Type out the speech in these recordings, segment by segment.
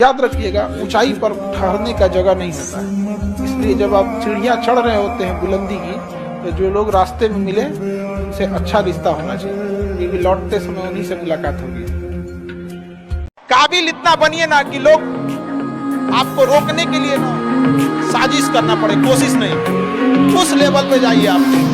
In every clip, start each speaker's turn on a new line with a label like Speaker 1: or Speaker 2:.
Speaker 1: याद रखिएगा, ऊंचाई पर ठहरने का जगह नहीं होता है। इसलिए जब आप सीढ़ियां चढ़ रहे होते हैं बुलंदी की, तो जो लोग रास्ते में मिले उनसे अच्छा रिश्ता होना चाहिए, क्योंकि लौटते समय उन्हीं से मुलाकात होगी। काबिल इतना बनिए ना कि लोग आपको रोकने के लिए ना साजिश करना पड़े, कोशिश नहीं, उस लेवल पे जाइए आप।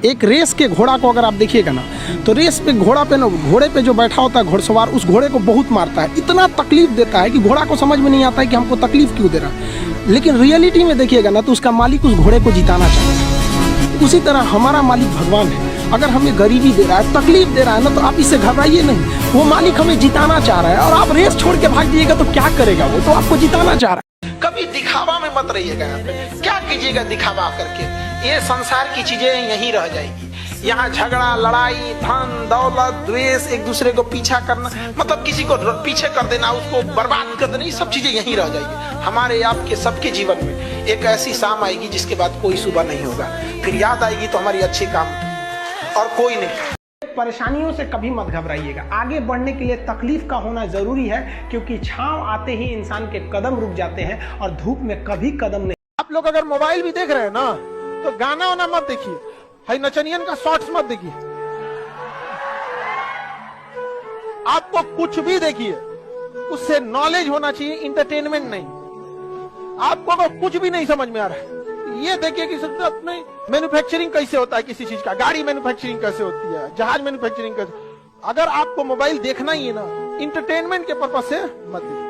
Speaker 2: एक रेस के घोड़ा को अगर आप देखिएगा ना, तो रेस पे घोड़े पे जो बैठा होता है घुड़सवार, उस घोड़े को बहुत मारता है, इतना तकलीफ देता है कि घोड़ा को समझ में नहीं आता है कि हमको तकलीफ क्यों दे रहा है। लेकिन रियलिटी में देखिएगा ना, तो उसका मालिक उस घोड़े को जिताना चाहता है। उसी तरह हमारा मालिक भगवान है। अगर हमें गरीबी दे रहा है, तकलीफ दे रहा है ना, तो आप इससे घबराइए नहीं। वो मालिक हमें जिताना चाह रहा है, और आप रेस छोड़ के भाग जाइएगा तो क्या करेगा वो? तो आपको जिताना चाह रहा है।
Speaker 1: कभी दिखावा में मत रहिएगा। यहाँ पे क्या कीजिएगा दिखावा करके? ये संसार की चीजें यहीं रह जाएगी। यहाँ झगड़ा, लड़ाई, धन दौलत, द्वेष, एक दूसरे को पीछा करना, मतलब किसी को पीछे कर देना, उसको बर्बाद कर देना, ये सब चीजें यहीं रह जाएगी। हमारे आपके सबके जीवन में एक ऐसी शाम आएगी जिसके बाद कोई सुबह नहीं होगा। फिर याद आएगी तो हमारी अच्छी काम और कोई नहीं।
Speaker 2: परेशानियों से कभी मत घबराइएगा। आगे बढ़ने के लिए तकलीफ का होना जरूरी है, क्योंकि छांव आते ही इंसान के कदम रुक जाते हैं और धूप में कभी कदम नहीं।
Speaker 1: आप लोग अगर मोबाइल भी देख रहे हैं ना, तो गाना वाना मत देखिए, हाई नचनियन का शॉर्ट्स मत देखिए। आपको कुछ भी देखिए, उससे नॉलेज होना चाहिए, इंटरटेनमेंट नहीं। आपको अगर कुछ भी नहीं समझ में आ रहा है, ये देखिए कि में मैन्युफैक्चरिंग कैसे होता है किसी चीज का, गाड़ी मैन्युफैक्चरिंग कैसे होती है, जहाज मैन्युफैक्चरिंग कैसे। अगर आपको मोबाइल देखना ही है ना, इंटरटेनमेंट के पर्पज से मत देखिए।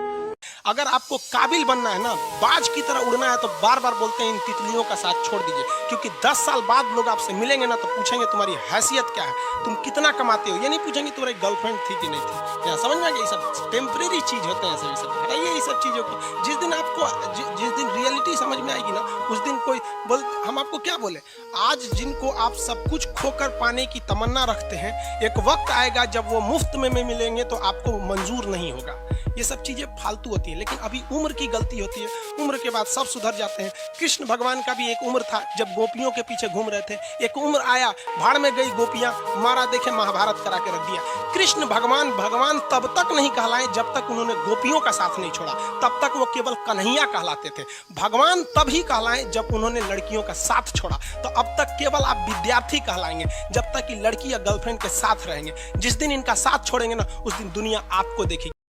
Speaker 1: अगर आपको काबिल बनना है ना, बाज की तरह उड़ना है, तो बार बार बोलते हैं इन तितलियों का साथ छोड़ दीजिए, क्योंकि 10 साल बाद लोग आपसे मिलेंगे ना, तो पूछेंगे तुम्हारी हैसियत क्या है, तुम कितना कमाते हो। ये नहीं पूछेंगे तुम्हारी गर्लफ्रेंड थी कि नहीं थी। क्या समझ में आ गया? ये सब टेम्परेरी चीज होते हैं। सभी सब हटाइए ये सब चीजों को। जिस दिन आपको जिस दिन रियलिटी समझ में आएगी ना, उस दिन कोई बोल, हम आपको क्या बोले, आज जिनको आप सब कुछ खोकर पाने की तमन्ना रखते हैं, एक वक्त आएगा जब वो मुफ्त में मिलेंगे तो आपको मंजूर नहीं होगा। ये सब चीजें फालतू होती है, लेकिन अभी उम्र की गलती होती है। उम्र के बाद सब सुधर जाते हैं। कृष्ण भगवान का भी एक उम्र था जब गोपियों के पीछे घूम रहे थे। एक उम्र आया, भाड़ में गई गोपियां, मारा देखे महाभारत करा के रख दिया। कृष्ण भगवान तब तक नहीं कहलाए जब तक उन्होंने गोपियों का साथ नहीं छोड़ा, तब तक वो केवल कन्हैया कहलाते थे। भगवान तभी कहलाए जब उन्होंने लड़कियों का साथ छोड़ा। तो अब तक केवल आप विद्यार्थी कहलाएंगे जब तक कि लड़की या गर्लफ्रेंड के साथ रहेंगे। जिस दिन इनका साथ छोड़ेंगे ना, उस दिन दुनिया आपको देखेगी।